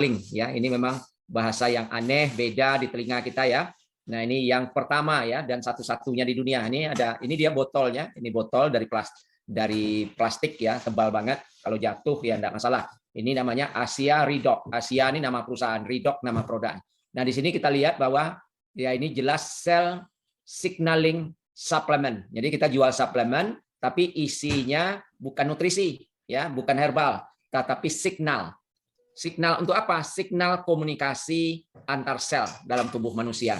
signaling ya. Ini memang bahasa yang aneh, beda di telinga kita ya. Nah, ini yang pertama ya, dan satu-satunya di dunia. Ini dia botolnya. Ini botol dari plastik ya, tebal banget. Kalau jatuh ya enggak masalah. Ini namanya Asia Redox. Asia ini nama perusahaan, Redox nama produk. Nah, di sini kita lihat bahwa ya ini jelas cell signaling supplement. Jadi kita jual suplemen tapi isinya bukan nutrisi ya, bukan herbal, tetapi signal. Signal untuk apa? Signal komunikasi antar sel dalam tubuh manusia.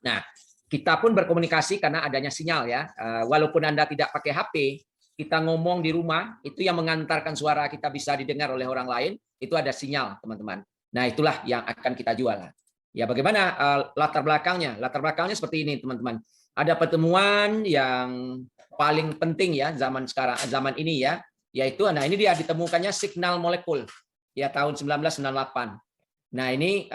Nah, kita pun berkomunikasi karena adanya sinyal ya. Walaupun Anda tidak pakai HP, kita ngomong di rumah, itu yang mengantarkan suara kita bisa didengar oleh orang lain, itu ada sinyal, teman-teman. Nah, itulah yang akan kita jual. Ya, bagaimana latar belakangnya? Latar belakangnya seperti ini, teman-teman. Ada pertemuan yang paling penting ya zaman ini ya, yaitu nah ini dia ditemukannya signal molekul ya tahun 1998. Nah, ini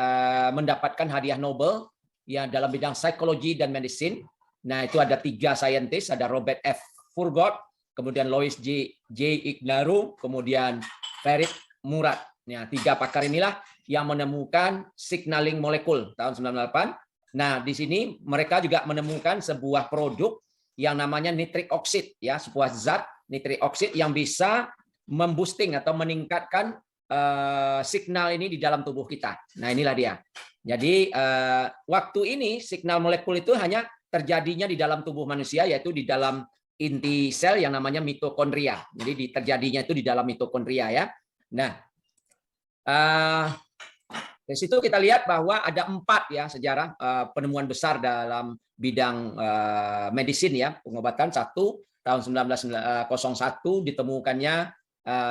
mendapatkan hadiah Nobel ya dalam bidang psikologi dan medicine. Nah, itu ada 3 saintis, ada Robert F. Furgot, kemudian Louis J. Ignaru, kemudian Ferit Murad. Nah, 3 pakar inilah yang menemukan signaling molekul tahun 98. Nah, di sini mereka juga menemukan sebuah produk yang namanya nitric oxide ya, sebuah zat nitric oxide yang bisa memboosting atau meningkatkan signal ini di dalam tubuh kita. Nah, inilah dia. Jadi waktu ini signal molekul itu hanya terjadinya di dalam tubuh manusia, yaitu di dalam inti sel yang namanya mitokondria. Jadi terjadinya itu di dalam mitokondria ya. Nah, dari situ kita lihat bahwa ada 4 ya sejarah penemuan besar dalam bidang medicine ya, pengobatan. 1 tahun 1901 ditemukannya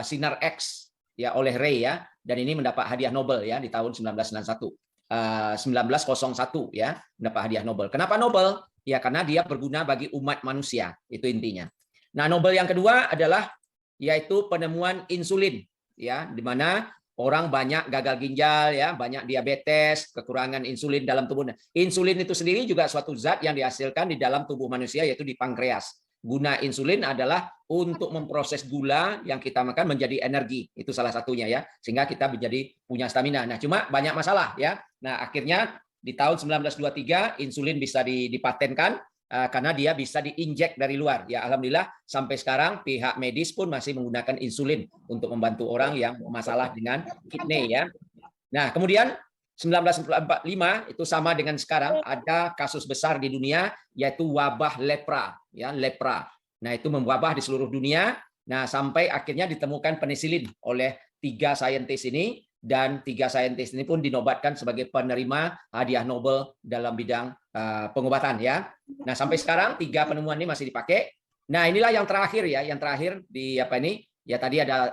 sinar X ya oleh Ray ya, dan ini mendapat hadiah Nobel ya di tahun 1901 ya, mendapat hadiah Nobel. Kenapa Nobel? Ya karena dia berguna bagi umat manusia, itu intinya. Nah, Nobel yang kedua adalah yaitu penemuan insulin ya, di mana orang banyak gagal ginjal ya, banyak diabetes, kekurangan insulin dalam tubuhnya. Insulin itu sendiri juga suatu zat yang dihasilkan di dalam tubuh manusia, yaitu di pankreas. Guna insulin adalah untuk memproses gula yang kita makan menjadi energi. Itu salah satunya ya, sehingga kita menjadi punya stamina. Nah, cuma banyak masalah ya. Nah, akhirnya di tahun 1923 insulin bisa dipatenkan karena dia bisa diinjek dari luar. Ya, alhamdulillah sampai sekarang pihak medis pun masih menggunakan insulin untuk membantu orang yang masalah dengan kidney ya. Nah, kemudian 1945 itu sama dengan sekarang, ada kasus besar di dunia yaitu wabah lepra ya, lepra. Nah, itu mewabah di seluruh dunia. Nah, sampai akhirnya ditemukan penisilin oleh 3 saintis ini, dan 3 saintis ini pun dinobatkan sebagai penerima hadiah Nobel dalam bidang pengobatan ya. Nah, sampai sekarang 3 penemuan ini masih dipakai. Nah, inilah yang terakhir ya, yang terakhir di apa ini? Ya tadi ada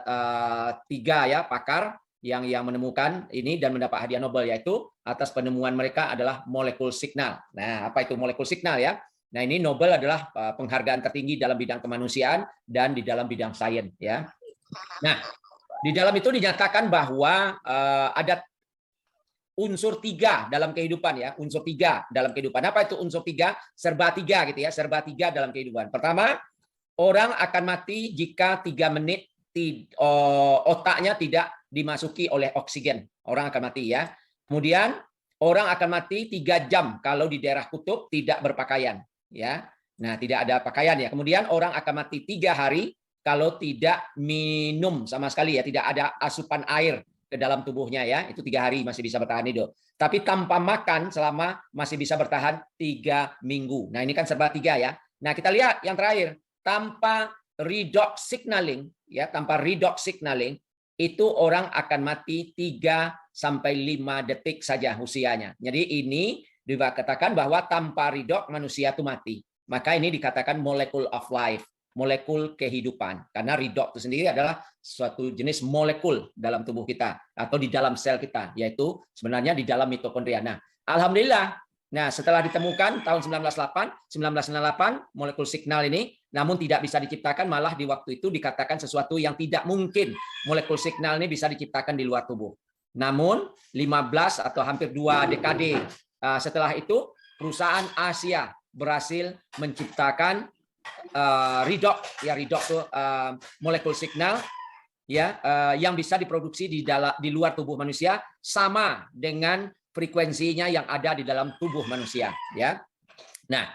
3 ya pakar yang menemukan ini dan mendapat hadiah Nobel, yaitu atas penemuan mereka adalah molekul signal. Nah, apa itu molekul signal ya? Nah, ini Nobel adalah penghargaan tertinggi dalam bidang kemanusiaan dan di dalam bidang sains ya. Nah, di dalam itu dinyatakan bahwa ada unsur 3 dalam kehidupan ya, unsur 3 dalam kehidupan. Apa itu unsur 3? Serba 3 gitu ya, serba 3 dalam kehidupan. Pertama, orang akan mati jika 3 menit otaknya tidak dimasuki oleh oksigen. Orang akan mati ya. Kemudian orang akan mati 3 jam kalau di daerah kutub tidak berpakaian ya. Nah, tidak ada pakaian ya. Kemudian orang akan mati 3 hari kalau tidak minum sama sekali ya, tidak ada asupan air ke dalam tubuhnya ya. Itu 3 hari masih bisa bertahan hidup. Tapi tanpa makan selama masih bisa bertahan 3 minggu. Nah, ini kan serba 3 ya. Nah, kita lihat yang terakhir, tanpa redox signaling ya, tanpa redox signaling itu orang akan mati 3 sampai 5 detik saja usianya. Jadi ini dikatakan bahwa tanpa redox manusia itu mati. Maka ini dikatakan molecule of life, molekul kehidupan. Karena redox itu sendiri adalah suatu jenis molekul dalam tubuh kita atau di dalam sel kita, yaitu sebenarnya di dalam mitokondria. Nah, alhamdulillah. Nah, setelah ditemukan tahun 1998 molekul signal ini, namun tidak bisa diciptakan, malah di waktu itu dikatakan sesuatu yang tidak mungkin molekul signal ini bisa diciptakan di luar tubuh. Namun 15 atau hampir 2 dekade setelah itu, perusahaan Asia berhasil menciptakan redox ya, redox itu molekul signal ya yang bisa diproduksi di luar tubuh manusia sama dengan frekuensinya yang ada di dalam tubuh manusia, ya. Nah,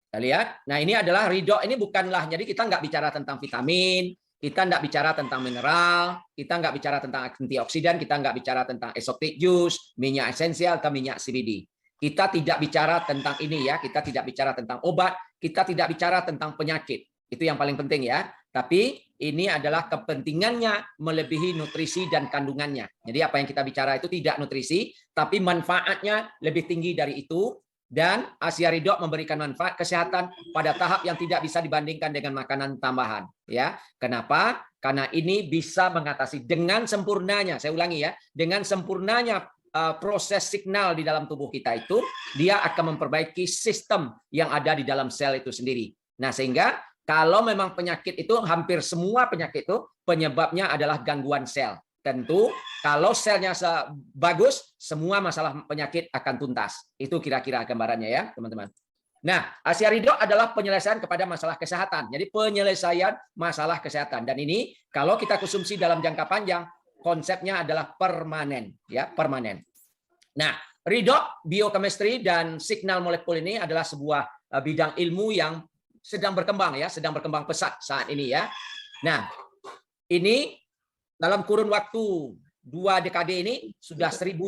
kita lihat. Nah, ini adalah redox. Ini bukanlah, jadi kita nggak bicara tentang vitamin, kita nggak bicara tentang mineral, kita nggak bicara tentang antioksidan, kita nggak bicara tentang exotic juice, minyak esensial atau minyak CBD. Kita tidak bicara tentang ini ya, kita tidak bicara tentang obat, kita tidak bicara tentang penyakit. Itu yang paling penting ya. Tapi ini adalah kepentingannya melebihi nutrisi dan kandungannya. Jadi apa yang kita bicara itu tidak nutrisi, tapi manfaatnya lebih tinggi dari itu. Dan Asia Redox memberikan manfaat kesehatan pada tahap yang tidak bisa dibandingkan dengan makanan tambahan. Ya, kenapa? Karena ini bisa mengatasi dengan sempurnanya. Saya ulangi ya, dengan sempurnanya proses signal di dalam tubuh kita itu, dia akan memperbaiki sistem yang ada di dalam sel itu sendiri. Nah, sehingga kalau memang penyakit itu, hampir semua penyakit itu penyebabnya adalah gangguan sel. Tentu kalau selnya bagus, semua masalah penyakit akan tuntas. Itu kira-kira gambarannya ya, teman-teman. Nah, Asia Redox adalah penyelesaian kepada masalah kesehatan. Jadi penyelesaian masalah kesehatan. Dan ini kalau kita konsumsi dalam jangka panjang, konsepnya adalah permanen, ya, permanen. Nah, Redox, biochemistry dan signal molekul ini adalah sebuah bidang ilmu yang sedang berkembang ya, sedang berkembang pesat saat ini ya. Nah, ini dalam kurun waktu 2 dekade ini sudah 1.200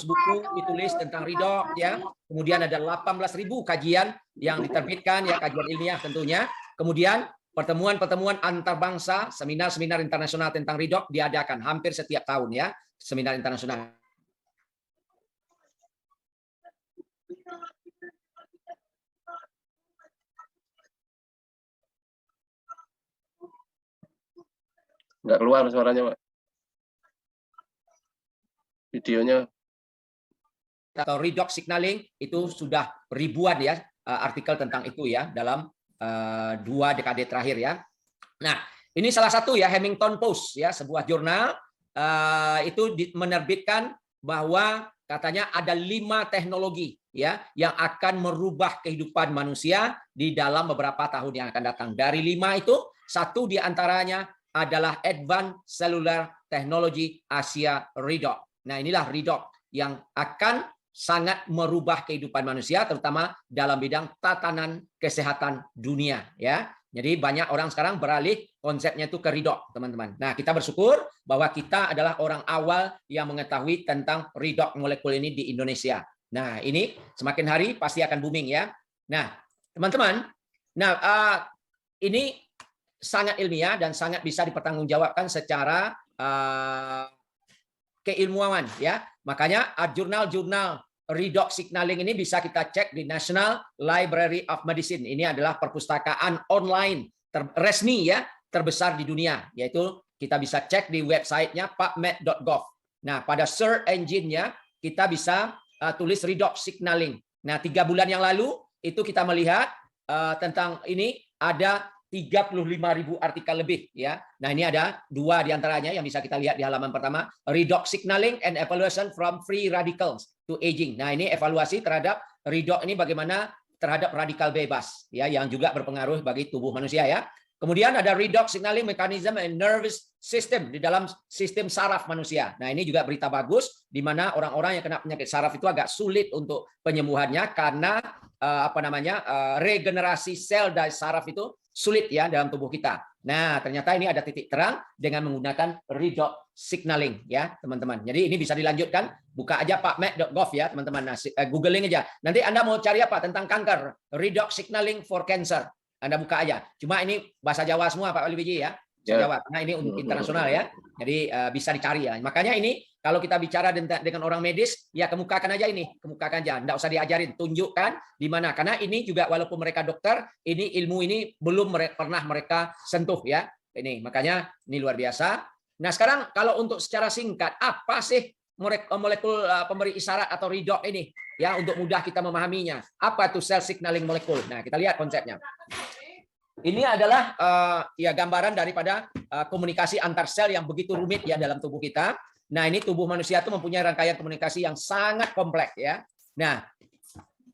buku ditulis tentang redox ya. Kemudian ada 18.000 kajian yang diterbitkan ya, kajian ilmiah tentunya. Kemudian pertemuan-pertemuan antar bangsa, seminar-seminar internasional tentang redox diadakan hampir setiap tahun ya, seminar internasional. Nggak keluar suaranya, Pak. Videonya. Atau redox signaling itu sudah ribuan ya artikel tentang itu ya dalam 2 dekade terakhir ya. Nah, ini salah satu ya, Huffington Post ya, sebuah jurnal itu menerbitkan bahwa katanya ada 5 teknologi ya yang akan merubah kehidupan manusia di dalam beberapa tahun yang akan datang. Dari 5 itu, satu di antaranya adalah Advanced Cellular Technology Asia Redox. Nah, inilah redox yang akan sangat merubah kehidupan manusia, terutama dalam bidang tatanan kesehatan dunia ya. Jadi banyak orang sekarang beralih konsepnya itu ke redox, teman-teman. Nah, kita bersyukur bahwa kita adalah orang awal yang mengetahui tentang redox molekul ini di Indonesia. Nah, ini semakin hari pasti akan booming ya. Nah, teman-teman, ini sangat ilmiah dan sangat bisa dipertanggungjawabkan secara keilmuan ya. Makanya jurnal-jurnal redox signaling ini bisa kita cek di National Library of Medicine. Ini adalah perpustakaan online resmi ya, terbesar di dunia, yaitu kita bisa cek di websitenya pubmed.gov. Nah, pada search engine-nya kita bisa tulis redox signaling. Nah, 3 bulan yang lalu itu kita melihat tentang ini ada 35.000 artikel lebih ya. Nah, ini ada 2 diantaranya yang bisa kita lihat di halaman pertama, redox signaling and evaluation from free radicals to aging. Nah, ini evaluasi terhadap redox ini bagaimana terhadap radikal bebas ya, yang juga berpengaruh bagi tubuh manusia ya. Kemudian ada redox signaling mechanism and nervous system di dalam sistem saraf manusia. Nah, ini juga berita bagus di mana orang-orang yang kena penyakit saraf itu agak sulit untuk penyembuhannya karena regenerasi sel dari saraf itu sulit ya dalam tubuh kita. Nah, ternyata ini ada titik terang dengan menggunakan redox signaling ya, teman-teman. Jadi ini bisa dilanjutkan, buka aja pubmed.gov ya, teman-teman. Nah, googling aja. Nanti Anda mau cari apa tentang kanker, redox signaling for cancer. Anda buka aja. Cuma ini bahasa Jawa semua Pak Wali ya. Jawa. Nah, ini untuk internasional ya. Jadi bisa dicari ya. Makanya ini kalau kita bicara dengan orang medis, ya kemukakan aja ini, kemukakan aja. Nggak usah diajarin, tunjukkan di mana. Karena ini juga walaupun mereka dokter, ini ilmu ini belum pernah mereka sentuh ya. Ini makanya ini luar biasa. Nah, sekarang kalau untuk secara singkat, apa sih molekul pemberi isyarat atau redox ini ya untuk mudah kita memahaminya? Apa itu cell signaling molekul? Nah, kita lihat konsepnya. Ini adalah ya gambaran daripada komunikasi antar sel yang begitu rumit ya dalam tubuh kita. Nah, ini tubuh manusia itu mempunyai rangkaian komunikasi yang sangat kompleks ya. Nah,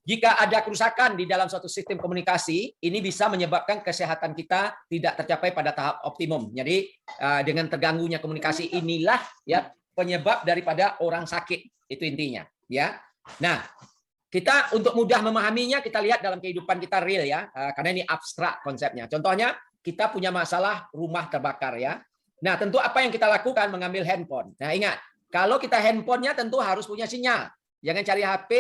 jika ada kerusakan di dalam suatu sistem komunikasi, ini bisa menyebabkan kesehatan kita tidak tercapai pada tahap optimum. Jadi dengan terganggunya komunikasi inilah ya penyebab daripada orang sakit. Itu intinya, ya. Nah, kita untuk mudah memahaminya kita lihat dalam kehidupan kita real ya, karena ini abstrak konsepnya. Contohnya kita punya masalah rumah terbakar ya. Nah, tentu apa yang kita lakukan mengambil handphone. Nah, ingat, kalau kita handphonenya tentu harus punya sinyal. Jangan cari HP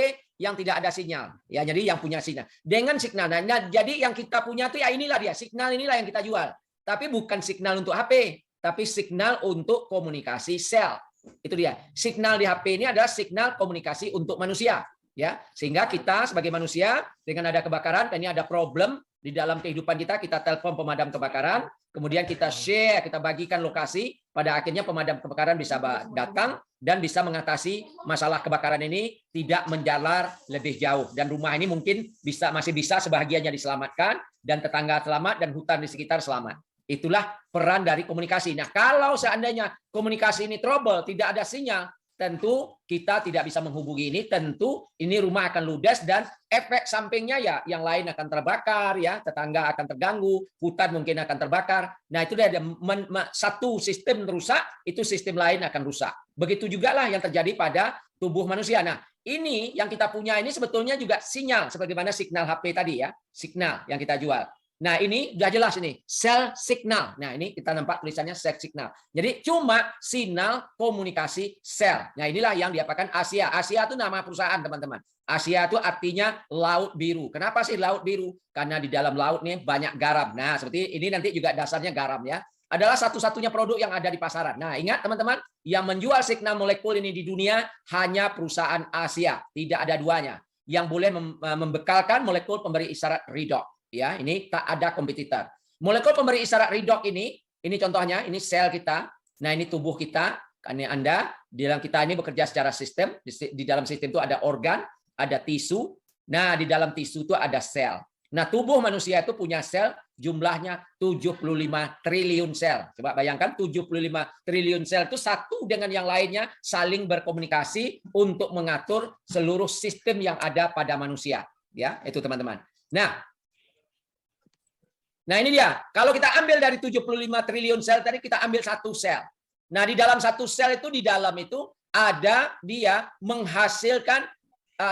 yang tidak ada sinyal. Ya, jadi yang punya sinyal. Dengan signal. Nah, jadi yang kita punya itu ya inilah dia. Signal inilah yang kita jual. Tapi bukan signal untuk HP, tapi signal untuk komunikasi sel. Itu dia. Signal di HP ini adalah signal komunikasi untuk manusia. Ya, sehingga kita sebagai manusia dengan ada kebakaran, ini ada problem di dalam kehidupan kita telepon pemadam kebakaran, kemudian kita share, kita bagikan lokasi, pada akhirnya pemadam kebakaran bisa datang dan bisa mengatasi masalah kebakaran ini tidak menjalar lebih jauh, dan rumah ini mungkin masih bisa sebahagiannya diselamatkan dan tetangga selamat dan hutan di sekitar selamat. Itulah peran dari komunikasi. Nah, kalau seandainya komunikasi ini trouble, tidak ada sinyal, tentu kita tidak bisa menghubungi ini, tentu ini rumah akan ludes dan efek sampingnya ya yang lain akan terbakar ya, tetangga akan terganggu, hutan mungkin akan terbakar. Nah, itu dia satu sistem rusak, itu sistem lain akan rusak. Begitu juga lah yang terjadi pada tubuh manusia. Nah, ini yang kita punya ini sebetulnya juga sinyal sebagaimana signal HP tadi ya, signal yang kita jual. Nah, ini sudah jelas ini, cell signal. Nah, ini kita nampak tulisannya cell signal. Jadi cuma sinyal komunikasi sel. Nah, inilah yang diapakan Asia. Asia itu nama perusahaan, teman-teman. Asia itu artinya laut biru. Kenapa sih laut biru? Karena di dalam laut ini banyak garam. Nah, seperti ini nanti juga dasarnya garam ya. Adalah satu-satunya produk yang ada di pasaran. Nah, ingat teman-teman, yang menjual signal molekul ini di dunia hanya perusahaan Asia. Tidak ada duanya. Yang boleh membekalkan molekul pemberi isyarat redox. Ya, ini tak ada kompetitor. Molekul pemberi isyarat redox ini contohnya, ini sel kita. Nah, ini tubuh kita. Ini Anda, di dalam kita ini bekerja secara sistem. Di dalam sistem itu ada organ, ada tisu. Nah, di dalam tisu itu ada sel. Nah, tubuh manusia itu punya sel jumlahnya 75 triliun sel. Coba bayangkan 75 triliun sel itu satu dengan yang lainnya saling berkomunikasi untuk mengatur seluruh sistem yang ada pada manusia. Ya, itu teman-teman. Nah, ini dia. Kalau kita ambil dari 75 triliun sel tadi, kita ambil satu sel. Nah, di dalam satu sel itu, di dalam itu ada dia menghasilkan,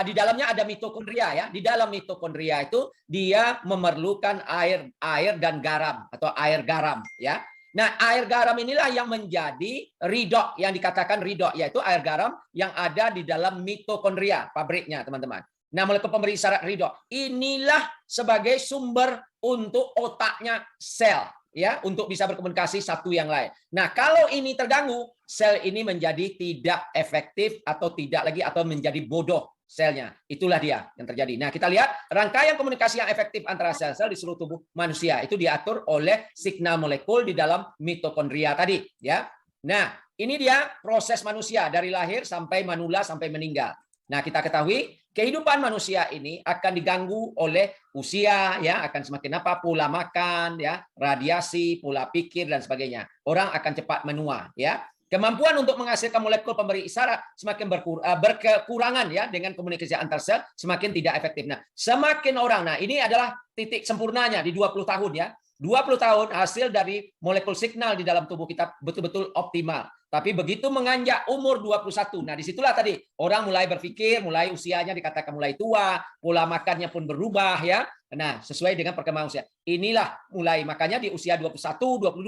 di dalamnya ada mitokondria ya. Di dalam mitokondria itu dia memerlukan air dan garam atau air garam ya. Nah, air garam inilah yang menjadi redox, yang dikatakan redox, yaitu air garam yang ada di dalam mitokondria, pabriknya teman-teman. Nah, molekul pemberi isyarat redox inilah sebagai sumber untuk otaknya sel ya, untuk bisa berkomunikasi satu yang lain. Nah, kalau ini terganggu, sel ini menjadi tidak efektif atau tidak lagi atau menjadi bodoh selnya. Itulah dia yang terjadi. Nah, kita lihat rangkaian komunikasi yang efektif antara sel-sel di seluruh tubuh manusia itu diatur oleh signal molekul di dalam mitokondria tadi ya. Nah, ini dia proses manusia dari lahir sampai manula sampai meninggal. Nah, kita ketahui kehidupan manusia ini akan diganggu oleh usia ya, akan semakin pola makan ya, radiasi, pola pikir dan sebagainya. Orang akan cepat menua ya. Kemampuan untuk menghasilkan molekul pemberi isyarat semakin berkekurangan ya, dengan komunikasi antar sel semakin tidak efektif. Nah, semakin orang, nah ini adalah titik sempurnanya di 20 tahun ya. 20 tahun hasil dari molekul signal di dalam tubuh kita betul-betul optimal. Tapi begitu menganjak umur 21, nah disitulah tadi orang mulai berpikir, mulai usianya dikatakan mulai tua, pola makannya pun berubah ya. Nah, sesuai dengan perkembangan usia. Inilah mulai, makanya di usia 21, 22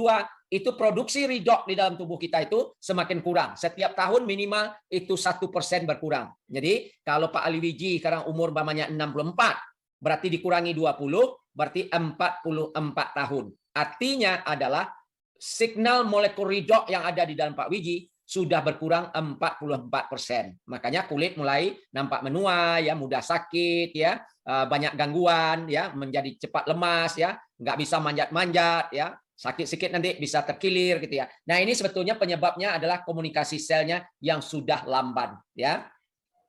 itu produksi redox di dalam tubuh kita itu semakin kurang. Setiap tahun minimal itu 1% berkurang. Jadi kalau Pak Ali Wiji sekarang umur umpamanya 64, berarti dikurangi 20, berarti 44 tahun. Artinya adalah signal molekul redox yang ada di dalam Pak Wiji sudah berkurang 44%. Makanya kulit mulai nampak menua, ya, mudah sakit, ya, banyak gangguan, ya, menjadi cepat lemas, ya, nggak bisa manjat-manjat, ya, sakit sedikit nanti bisa terkilir, gitu ya. Nah, ini sebetulnya penyebabnya adalah komunikasi selnya yang sudah lamban, ya.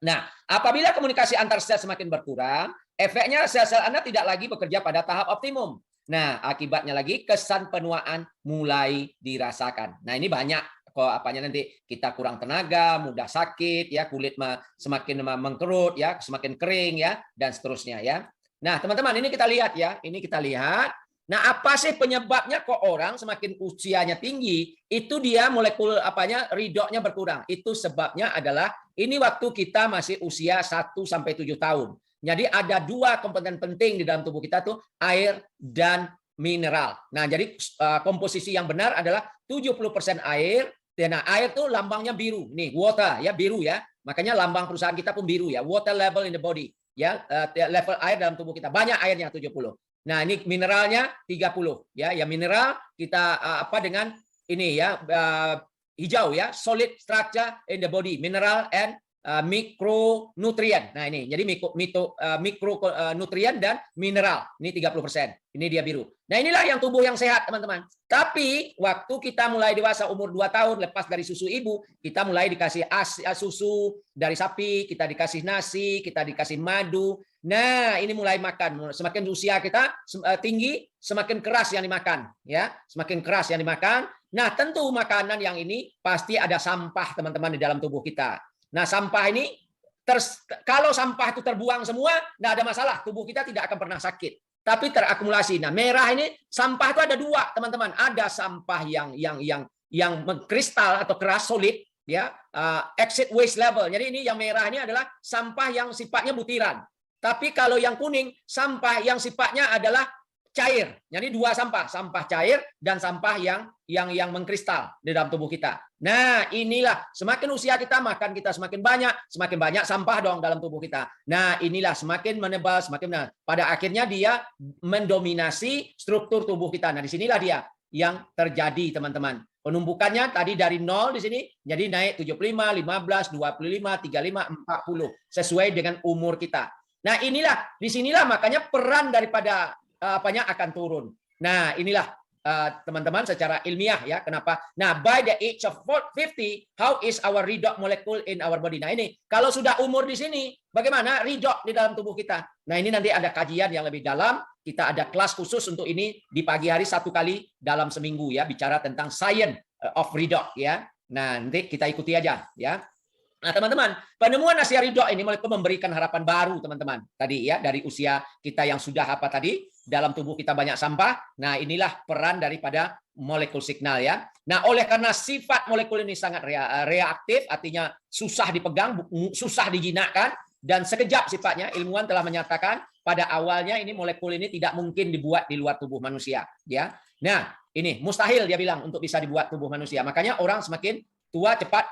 Nah, apabila komunikasi antar sel semakin berkurang, efeknya sel-sel Anda tidak lagi bekerja pada tahap optimum. Nah, akibatnya lagi kesan penuaan mulai dirasakan. Nah, ini banyak nanti kita kurang tenaga, mudah sakit, ya kulit semakin mengkerut, ya semakin kering, ya dan seterusnya, ya. Nah, teman-teman, ini kita lihat ya, ini kita lihat. Nah, apa sih penyebabnya kok orang semakin usianya tinggi itu dia molekul ridoknya berkurang? Itu sebabnya adalah ini waktu kita masih usia 1 sampai 7 tahun. Jadi ada 2 komponen penting di dalam tubuh kita tuh, air dan mineral. Nah, jadi komposisi yang benar adalah 70% air. Nah, air tuh lambangnya biru. Nih, water ya, biru ya. Makanya lambang perusahaan kita pun biru ya, water level in the body. Ya, level air dalam tubuh kita. Banyak airnya 70. Nah, ini mineralnya 30 ya. Ya mineral kita dengan ini ya, hijau ya, solid structure in the body, mineral and mikronutrien. Nah, ini jadi mikronutrien dan mineral. Ini 30%. Ini dia biru. Nah, inilah yang tubuh yang sehat, teman-teman. Tapi waktu kita mulai dewasa umur 2 tahun lepas dari susu ibu, kita mulai dikasih susu dari sapi, kita dikasih nasi, kita dikasih madu. Nah, ini mulai makan. Semakin usia kita tinggi, semakin keras yang dimakan, ya. Semakin keras yang dimakan. Nah, tentu makanan yang ini pasti ada sampah, teman-teman, di dalam tubuh kita. Nah, sampah ini kalau sampah itu terbuang semua, nggak ada masalah. Tubuh kita tidak akan pernah sakit. Tapi terakumulasi. Nah, merah ini sampah itu ada 2, teman-teman. Ada sampah yang mengkristal atau keras solid, ya, exit waste level. Jadi ini yang merah ini adalah sampah yang sifatnya butiran. Tapi kalau yang kuning, sampah yang sifatnya adalah cair. Jadi 2 sampah cair dan sampah yang mengkristal di dalam tubuh kita. Nah, inilah semakin usia kita, makan kita semakin banyak sampah dong dalam tubuh kita. Nah, inilah semakin menebal, pada akhirnya dia mendominasi struktur tubuh kita. Nah, disinilah dia yang terjadi, teman-teman. Penumpukannya tadi dari 0 di sini, jadi naik 75, 15, 25, 35, 40 sesuai dengan umur kita. Nah, disinilah makanya peran daripada akan turun. Nah, inilah teman-teman secara ilmiah ya, kenapa? Nah, by the age of 50, how is our redox molecule in our body? Nah, ini kalau sudah umur di sini, bagaimana redox di dalam tubuh kita? Nah, ini nanti ada kajian yang lebih dalam. Kita ada kelas khusus untuk ini di pagi hari 1 kali dalam seminggu ya, bicara tentang science of redox ya. Nah, nanti kita ikuti aja ya. Nah, teman-teman, penemuan Asia Ridok ini mulai memberikan harapan baru, teman-teman. Tadi ya, dari usia kita yang sudah tadi, dalam tubuh kita banyak sampah. Nah, inilah peran daripada molekul signal ya. Nah, oleh karena sifat molekul ini sangat reaktif, artinya susah dipegang, susah dijinakkan, dan sekejap sifatnya, ilmuwan telah menyatakan pada awalnya ini molekul ini tidak mungkin dibuat di luar tubuh manusia. Ya, nah ini mustahil dia bilang untuk bisa dibuat tubuh manusia. Makanya orang semakin tua cepat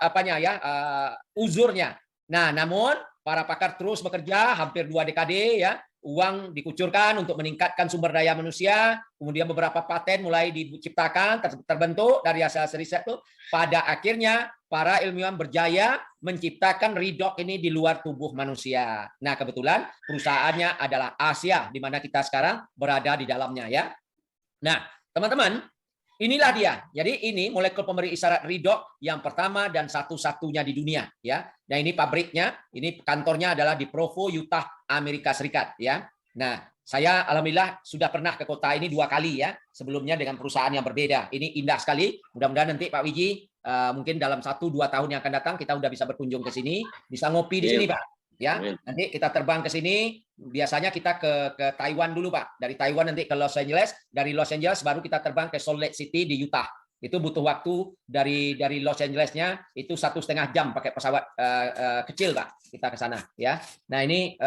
uzurnya. Nah, namun para pakar terus bekerja hampir 2 dekade ya, uang dikucurkan untuk meningkatkan sumber daya manusia, kemudian beberapa paten mulai diciptakan, terbentuk dari hasil riset itu. Pada akhirnya para ilmuwan berjaya menciptakan redox ini di luar tubuh manusia. Nah, kebetulan perusahaannya adalah Asia, di mana kita sekarang berada di dalamnya ya. Nah, teman-teman, inilah dia. Jadi ini molekul pemberi isyarat redox yang pertama dan satu-satunya di dunia ya. Nah, ini pabriknya, ini kantornya adalah di Provo, Utah, Amerika Serikat ya. Nah, saya alhamdulillah sudah pernah ke kota ini 2 kali ya, sebelumnya dengan perusahaan yang berbeda. Ini indah sekali. Mudah-mudahan nanti Pak Wiji mungkin dalam 1-2 tahun yang akan datang kita udah bisa berkunjung ke sini, bisa ngopi di sini, Pak. Ya, nanti kita terbang ke sini. Biasanya kita ke Taiwan dulu, Pak. Dari Taiwan nanti ke Los Angeles, dari Los Angeles baru kita terbang ke Salt Lake City di Utah. Itu butuh waktu dari Los Angelesnya itu 1,5 jam pakai pesawat kecil, Pak. Kita ke sana, ya. Nah, ini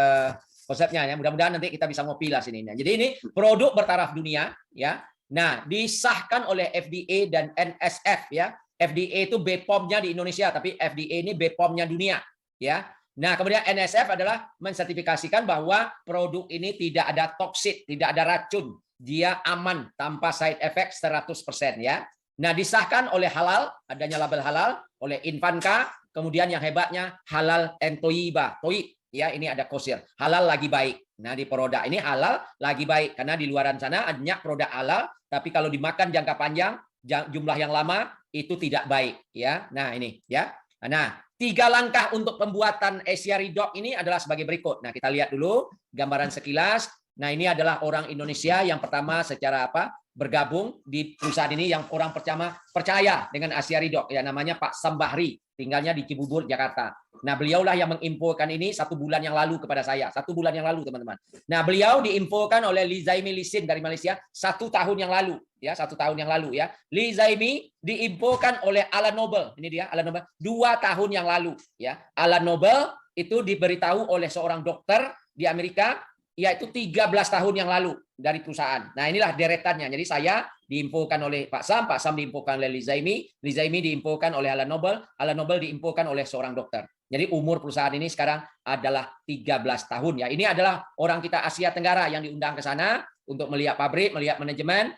konsepnya ya. Mudah-mudahan nanti kita bisa ngopi lah sini. Jadi ini produk bertaraf dunia, ya. Nah, disahkan oleh FDA dan NSF, ya. FDA itu BPOM-nya di Indonesia, tapi FDA ini BPOM-nya dunia, ya. Nah, kemudian NSF adalah mensertifikasikan bahwa produk ini tidak ada toksik, tidak ada racun. Dia aman tanpa side effect 100% ya. Nah, disahkan oleh halal, adanya label halal oleh Infanka, kemudian yang hebatnya halal and toyiba. Toyib ya, ini ada kosir. Halal lagi baik. Nah, di produk ini halal lagi baik karena di luaran sana banyak produk halal, tapi kalau dimakan jangka panjang, jumlah yang lama itu tidak baik ya. Nah, ini ya. Nah, 3 langkah untuk pembuatan Asia Redox ini adalah sebagai berikut. Nah, kita lihat dulu gambaran sekilas. Nah, ini adalah orang Indonesia yang pertama secara bergabung di perusahaan ini, yang orang pertama percaya dengan Asia Ridok, ya, namanya Pak Sambahri, tinggalnya di Cibubur, Jakarta. Nah, beliaulah yang menginfokan ini 1 bulan yang lalu kepada saya, 1 bulan yang lalu, teman-teman. Nah, beliau diinfokan oleh Li Zaimi Lisin dari Malaysia 1 tahun yang lalu, ya, 1 tahun yang lalu, ya. Li Zaimi diinfokan oleh Alan Noble, ini dia Alan Noble, 2 tahun yang lalu, ya. Alan Noble itu diberitahu oleh seorang dokter di Amerika, yaitu 13 tahun yang lalu dari perusahaan. Nah, inilah deretannya. Jadi saya diinfokan oleh Pak Sam diinfokan oleh Li Zaimi diinfokan oleh Alan Noble diinfokan oleh seorang dokter. Jadi umur perusahaan ini sekarang adalah 13 tahun, ya. Ini adalah orang kita Asia Tenggara yang diundang ke sana untuk melihat pabrik, melihat manajemen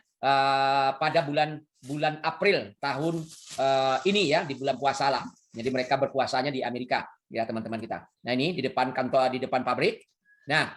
pada bulan April tahun ini, ya, di bulan puasa lah. Jadi mereka berpuasanya di Amerika, ya, teman-teman kita. Nah, ini di depan kantor, di depan pabrik. Nah,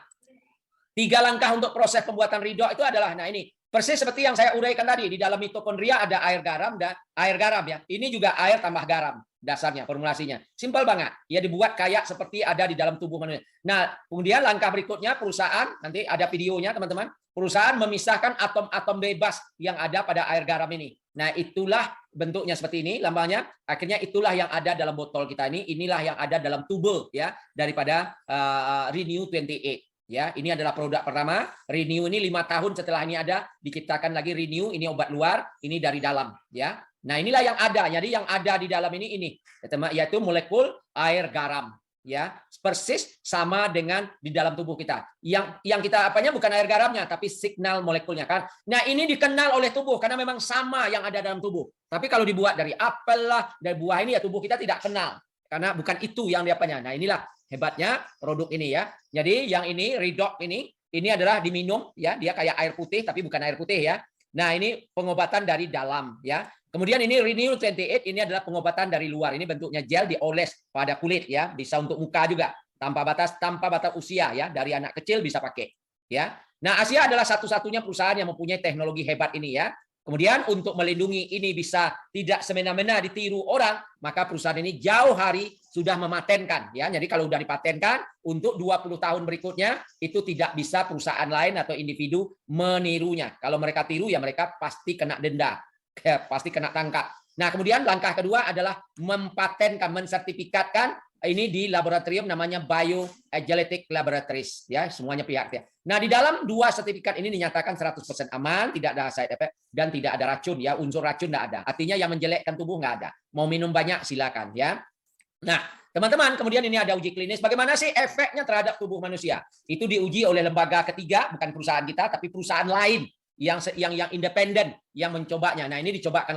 3 langkah untuk proses pembuatan ridho itu adalah, nah ini persis seperti yang saya uraikan tadi, di dalam mitokondria ada air garam dan air garam, ya. Ini juga air tambah garam dasarnya, formulasinya. Simpel banget. Ya, dibuat kayak seperti ada di dalam tubuh manusia. Nah, kemudian langkah berikutnya perusahaan, nanti ada videonya, teman-teman. Perusahaan memisahkan atom-atom bebas yang ada pada air garam ini. Nah, itulah bentuknya seperti ini, lambangnya. Akhirnya itulah yang ada dalam botol kita ini. Inilah yang ada dalam tubuh, ya, daripada Renew 28. Ya, ini adalah produk pertama. Renew ini 5 tahun setelah ini ada, diciptakan lagi Renew. Ini obat luar, ini dari dalam, ya. Nah, inilah yang ada. Jadi yang ada di dalam ini, yaitu molekul air garam, ya. Persis sama dengan di dalam tubuh kita. Yang kita apanya bukan air garamnya, tapi signal molekulnya, kan. Nah, ini dikenal oleh tubuh karena memang sama yang ada dalam tubuh. Tapi kalau dibuat dari apel lah, dari buah ini, ya, tubuh kita tidak kenal karena bukan itu yang diapanya. Nah, inilah hebatnya produk ini, ya. Jadi yang ini Ridok ini adalah diminum, ya, dia kayak air putih tapi bukan air putih, ya. Nah, ini pengobatan dari dalam, ya. Kemudian ini Renew 28 ini adalah pengobatan dari luar. Ini bentuknya gel dioles pada kulit, ya, bisa untuk muka juga, tanpa batas usia, ya, dari anak kecil bisa pakai, ya. Nah, Asia adalah satu-satunya perusahaan yang mempunyai teknologi hebat ini, ya. Kemudian untuk melindungi ini bisa tidak semena-mena ditiru orang, maka perusahaan ini jauh hari sudah mematenkan, ya. Jadi kalau sudah dipatenkan untuk 20 tahun berikutnya itu tidak bisa perusahaan lain atau individu menirunya. Kalau mereka tiru, ya mereka pasti kena denda, pasti kena tangkap. Nah, kemudian langkah kedua adalah mempatenkan, mensertifikatkan ini di laboratorium namanya Bioagility Laboratories, ya, semuanya pihak. Nah, di dalam 2 sertifikat ini dinyatakan 100% aman, tidak ada side effect dan tidak ada racun, ya, unsur racun tidak ada. Artinya yang menjelekkan tubuh nggak ada. Mau minum banyak silakan, ya. Nah, teman-teman, kemudian ini ada uji klinis. Bagaimana sih efeknya terhadap tubuh manusia? Itu diuji oleh lembaga ketiga, bukan perusahaan kita, tapi perusahaan lain yang independen yang mencobanya. Nah, ini dicobakan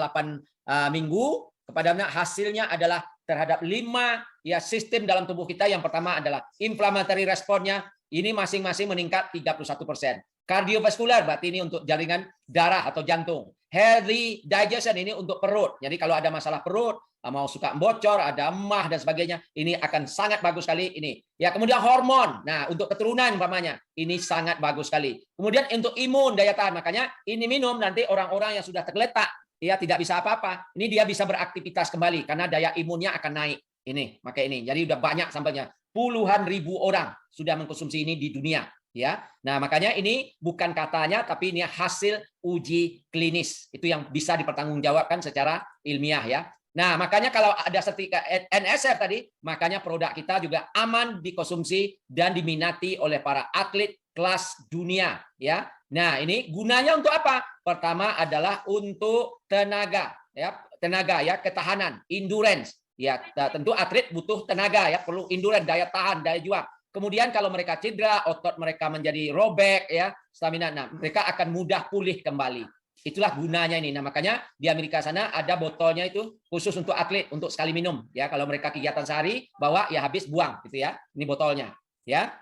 8 minggu. Kepada hasilnya adalah terhadap 5, ya, sistem dalam tubuh kita. Yang pertama adalah inflammatory responnya, ini masing-masing meningkat 31%. Kardiovaskular, berarti ini untuk jaringan darah atau jantung. Healthy digestion, ini untuk perut. Jadi kalau ada masalah perut, mau suka bocor, ada emah dan sebagainya, ini akan sangat bagus sekali ini. Ya, kemudian hormon. Nah, untuk keturunan umpamanya, ini sangat bagus sekali. Kemudian untuk imun, daya tahan. Makanya ini minum nanti orang-orang yang sudah tergeletak, dia tidak bisa apa-apa. Ini dia bisa beraktivitas kembali karena daya imunnya akan naik. Ini, pakai ini. Jadi udah banyak sampelnya. Puluhan ribu orang sudah mengkonsumsi ini di dunia, ya. Nah, makanya ini bukan katanya tapi ini hasil uji klinis. Itu yang bisa dipertanggungjawabkan secara ilmiah, ya. Nah, makanya kalau ada sertifikat NSF tadi, makanya produk kita juga aman dikonsumsi dan diminati oleh para atlet kelas dunia, ya. Nah, ini gunanya untuk apa? Pertama adalah untuk tenaga, ya, ketahanan, endurance. Ya, tentu atlet butuh tenaga, ya, perlu endurance, daya tahan, daya juang. Kemudian kalau mereka cedera, otot mereka menjadi robek, ya, stamina. Nah, mereka akan mudah pulih kembali. Itulah gunanya ini. Nah, makanya di Amerika sana ada botolnya itu khusus untuk atlet, untuk sekali minum, ya. Kalau mereka kegiatan sehari, bawa, ya, habis buang, gitu, ya. Ini botolnya, ya.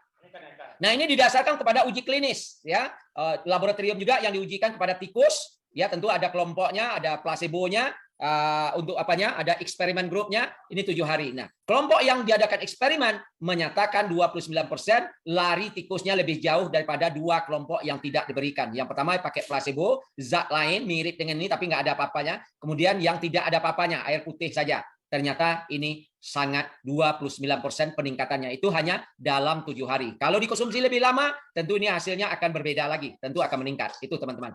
Nah, ini didasarkan kepada uji klinis, ya. Laboratorium juga yang diujikan kepada tikus, ya, tentu ada kelompoknya, ada placebo-nya. Untuk apanya? Ada eksperimen grupnya, ini 7 hari. Nah, kelompok yang diadakan eksperimen menyatakan 29% lari tikusnya lebih jauh daripada 2 kelompok yang tidak diberikan. Yang pertama pakai placebo, zat lain mirip dengan ini tapi nggak ada apa-apanya. Kemudian yang tidak ada apa-apanya, air putih saja. Ternyata ini sangat 29% peningkatannya. Itu hanya dalam 7 hari. Kalau dikonsumsi lebih lama, tentu ini hasilnya akan berbeda lagi. Tentu akan meningkat. Itu teman-teman.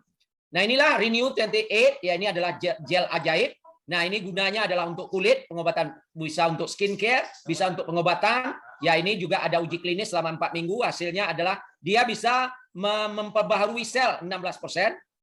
Nah inilah Renew 28. Ya ini adalah gel ajaib. Nah ini gunanya adalah untuk kulit, pengobatan, bisa untuk skincare, bisa untuk pengobatan. Ya ini juga ada uji klinis selama 4 minggu. Hasilnya adalah dia bisa memperbaharui sel 16%,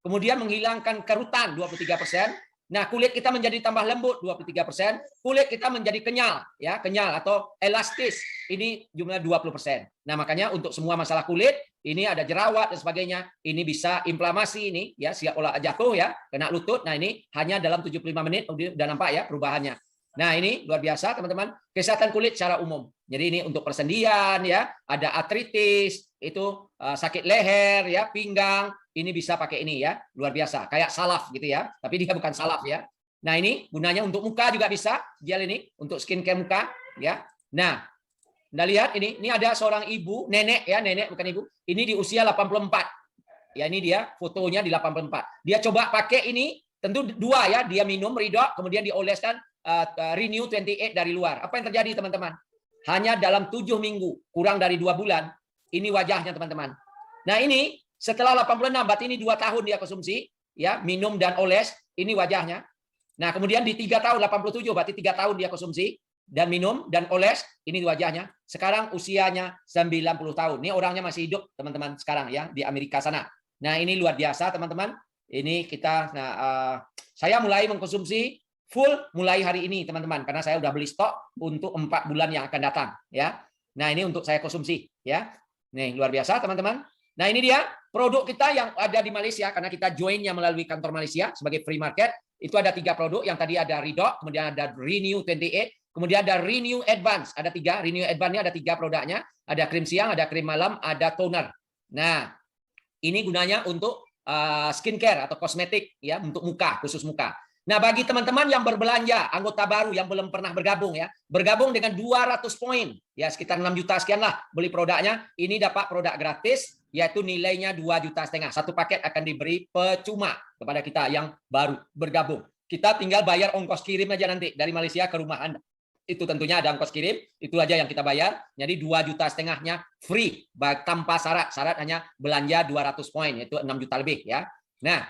kemudian menghilangkan kerutan 23%. Nah, kulit kita menjadi tambah lembut 23%, kulit kita menjadi kenyal, ya, kenyal atau elastis. Ini jumlah 20%. Nah, makanya untuk semua masalah kulit, ini ada jerawat dan sebagainya, ini bisa inflamasi ini, ya, siap olah jatuh ya, kena lutut. Nah, ini hanya dalam 75 menit udah nampak ya perubahannya. Nah, ini luar biasa, teman-teman. Kesehatan kulit secara umum. Jadi ini untuk persendian ya, ada artritis, itu sakit leher ya, pinggang, ini bisa pakai ini ya, luar biasa, kayak salaf gitu ya, tapi dia bukan salaf ya. Nah ini gunanya untuk muka juga bisa, gel ini untuk skincare muka ya. Nah, Anda lihat ini ada seorang ibu, nenek ya, nenek bukan ibu, ini di usia 84. Ya ini dia fotonya di 84. Dia coba pakai ini, tentu dua ya, dia minum Redox, kemudian dioleskan Renew 28 dari luar. Apa yang terjadi teman-teman? Hanya dalam 7 minggu, kurang dari 2 bulan, ini wajahnya teman-teman. Nah ini setelah 86, berarti ini 2 tahun dia konsumsi, ya minum dan oles, ini wajahnya. Nah kemudian di 3 tahun, 87, berarti 3 tahun dia konsumsi dan minum dan oles, ini wajahnya. Sekarang usianya 90 tahun. Ini orangnya masih hidup teman-teman sekarang ya di Amerika sana. Nah ini luar biasa teman-teman. Ini kita, saya mulai mengkonsumsi full mulai hari ini teman-teman, karena saya udah beli stok untuk 4 bulan yang akan datang ya. Nah ini untuk saya konsumsi ya. Nih luar biasa teman-teman. Nah ini dia produk kita yang ada di Malaysia, karena kita joinnya melalui kantor Malaysia sebagai free market. Itu ada 3 produk, yang tadi ada Redox, kemudian ada Renew 28, kemudian ada Renew Advance, ada 3. Renew Advance-nya ada 3 produknya, ada krim siang, ada krim malam, ada toner. Nah ini gunanya untuk skincare atau kosmetik ya, untuk muka, khusus muka. Nah, bagi teman-teman yang berbelanja, anggota baru yang belum pernah bergabung ya, bergabung dengan 200 poin, ya sekitar 6 juta sekian lah beli produknya, ini dapat produk gratis, yaitu nilainya 2,5 juta. Satu paket akan diberi percuma kepada kita yang baru bergabung. Kita tinggal bayar ongkos kirim aja nanti dari Malaysia ke rumah Anda. Itu tentunya ada ongkos kirim, itu aja yang kita bayar. Jadi 2,5 juta free, tanpa syarat. Syarat hanya belanja 200 poin, yaitu 6 juta lebih ya. Nah,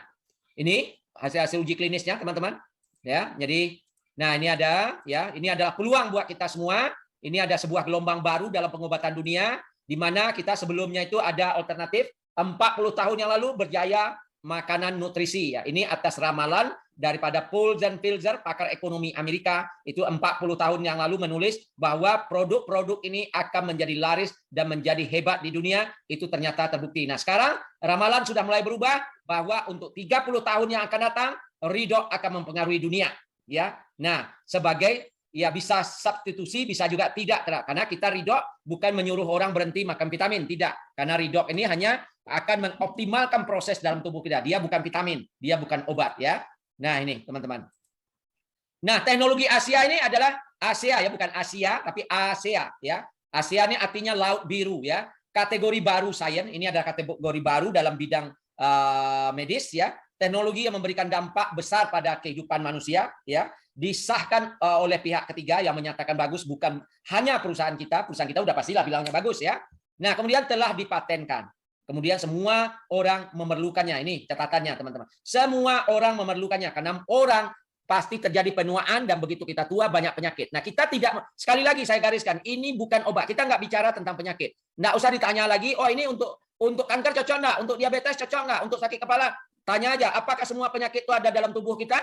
ini hasil uji klinisnya teman-teman ya. Jadi nah ini ada ya, ini adalah peluang buat kita semua. Ini ada sebuah gelombang baru dalam pengobatan dunia, di mana kita sebelumnya itu ada alternatif 40 tahun yang lalu berjaya makanan nutrisi ya. Ini atas ramalan daripada Paul dan Pilzer, pakar ekonomi Amerika, itu 40 tahun yang lalu menulis bahwa produk-produk ini akan menjadi laris dan menjadi hebat di dunia. Itu ternyata terbukti. Nah, sekarang ramalan sudah mulai berubah bahwa untuk 30 tahun yang akan datang, Redox akan mempengaruhi dunia, ya. Nah, sebagai ya bisa substitusi, bisa juga tidak, karena kita Redox bukan menyuruh orang berhenti makan vitamin, tidak. Karena Redox ini hanya akan mengoptimalkan proses dalam tubuh kita. Dia bukan vitamin, dia bukan obat ya. Nah, ini teman-teman. Nah, teknologi Asia ini adalah Asia ya, bukan Asia tapi Asia ya. Asia ini artinya laut biru ya. Kategori baru sains, ini adalah kategori baru dalam bidang medis ya. Teknologi yang memberikan dampak besar pada kehidupan manusia ya. Disahkan oleh pihak ketiga yang menyatakan bagus, bukan hanya perusahaan kita udah pastilah bilangnya bagus ya. Nah, kemudian telah dipatenkan. Kemudian semua orang memerlukannya. Ini catatannya teman-teman. Semua orang memerlukannya karena orang pasti terjadi penuaan dan begitu kita tua banyak penyakit. Nah kita tidak, sekali lagi saya gariskan, ini bukan obat. Kita nggak bicara tentang penyakit. Nggak usah ditanya lagi, oh ini untuk kanker cocok nggak? Untuk diabetes cocok nggak? Untuk sakit kepala? Tanya aja, apakah semua penyakit itu ada dalam tubuh kita?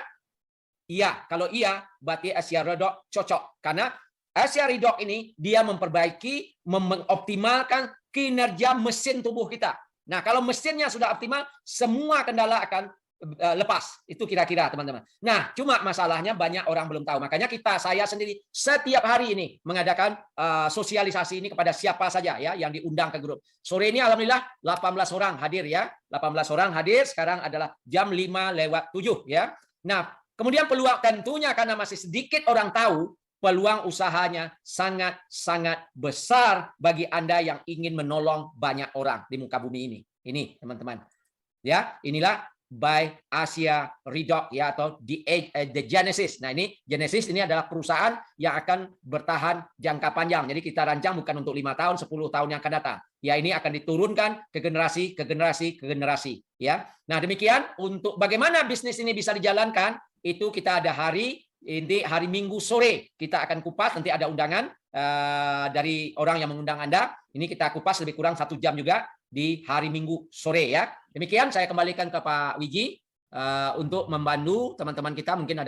Iya. Kalau iya, berarti Asia Redox cocok. Karena Asia Redox ini dia memperbaiki, mengoptimalkan kinerja mesin tubuh kita. Nah, kalau mesinnya sudah optimal, semua kendala akan lepas. Itu kira-kira teman-teman. Nah, cuma masalahnya banyak orang belum tahu. Makanya saya sendiri setiap hari ini mengadakan sosialisasi ini kepada siapa saja ya yang diundang ke grup. Sore ini alhamdulillah 18 orang hadir ya. 18 orang hadir, sekarang adalah jam 5:07 ya. Nah, kemudian peluang tentunya karena masih sedikit orang tahu, peluang usahanya sangat-sangat besar bagi Anda yang ingin menolong banyak orang di muka bumi ini. Ini, teman-teman. Ya, inilah by Asia Redoc ya, atau the Genesis. Nah, ini Genesis ini adalah perusahaan yang akan bertahan jangka panjang. Jadi kita rancang bukan untuk 5 tahun, 10 tahun yang akan datang. Ya, ini akan diturunkan ke generasi, ke generasi, ke generasi. Ya. Nah, demikian untuk bagaimana bisnis ini bisa dijalankan, itu kita ada hari Minggu sore kita akan kupas. Nanti ada undangan dari orang yang mengundang Anda. Ini kita kupas lebih kurang 1 jam juga di hari Minggu sore ya. Demikian saya kembalikan ke Pak Wiji untuk membantu teman-teman kita, mungkin ada